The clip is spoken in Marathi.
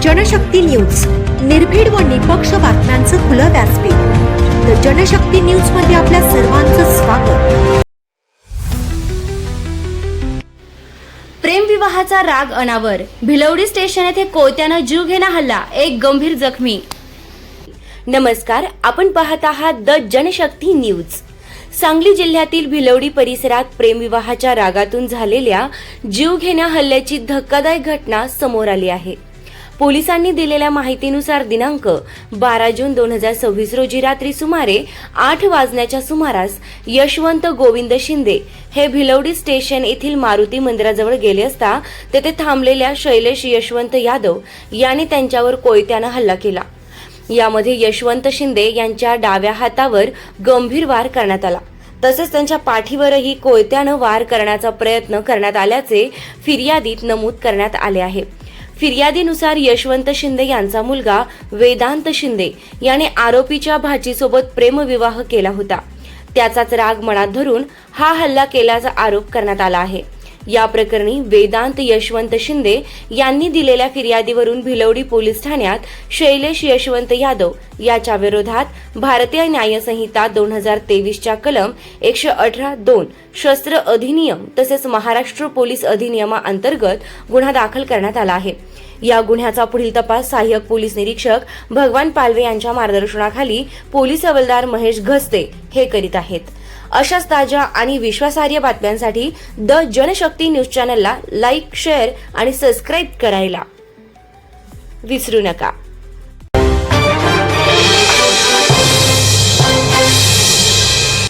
जनशक्ती न्यूज, निर्भीड व निपक्ष बातम्यांचं खुलं व्यासपीठ. द जनशक्ती न्यूज मध्ये आपल्या सर्वांचं स्वागत. प्रेम विवाहाचा राग अनावर, भिलवडी स्टेशन येथे कोयत्यानं जीवघेणा हल्ला, एक गंभीर जखमी. नमस्कार, आपण पाहत आहात द जनशक्ती न्यूज. सांगली जिल्ह्यातील भिलवडी परिसरात प्रेमविवाहाच्या रागातून झालेल्या जीवघेण्या हल्ल्याची धक्कादायक घटना समोर आली आहे. पोलिसांनी दिलेल्या माहितीनुसार दिनांक 12 जून 2026 रोजी रात्री सुमारे 8 वाजण्याच्या सुमारास यशवंत गोविंद शिंदे हे भिलवडी स्टेशन येथील मारुती मंदिराजवळ गेले असता तेथे थांबलेल्या शैलेश यशवंत यादव यांनी त्यांच्यावर कोयत्यानं हल्ला केला. यामध्ये यशवंत शिंदे यांच्या डाव्या हातावर गंभीर वार करण्यात आला, तसेच त्यांच्या पाठीवरही कोयत्यानं वार करण्याचा प्रयत्न करण्यात आल्याचे फिर्यादीत नमूद करण्यात आले आहे. फिर्यादीनुसार यशवंत शिंदे यांचा मुलगा वेदांत शिंदे याने आरोपीच्या भाचीसोबत प्रेमविवाह केला होता. त्याचाच राग मनात धरून हा हल्ला केल्याचा आरोप करण्यात आला आहे. या प्रकरणी वेदांत यशवंत शिंदे यांनी दिलेल्या फिर्यादीवरून भिलवडी पोलीस ठाण्यात शैलेश यशवंत यादव याच्या विरोधात भारतीय न्याय संहिता 2023च्या कलम 118(2) शस्त्र अधिनियम तसेच महाराष्ट्र पोलीस अधिनियमाअंतर्गत गुन्हा दाखल करण्यात आला आहे. या गुन्ह्याचा पुढील तपास सहाय्यक पोलीस निरीक्षक भगवान पालवे यांच्या मार्गदर्शनाखाली पोलीस हवालदार महेश घस्ते हे करीत आहेत. अशाच ताज्या आणि विश्वासार्ह बातम्यांसाठी द जनशक्ती न्यूज चॅनलला लाईक, शेअर आणि सबस्क्राईब करायला विसरू नका.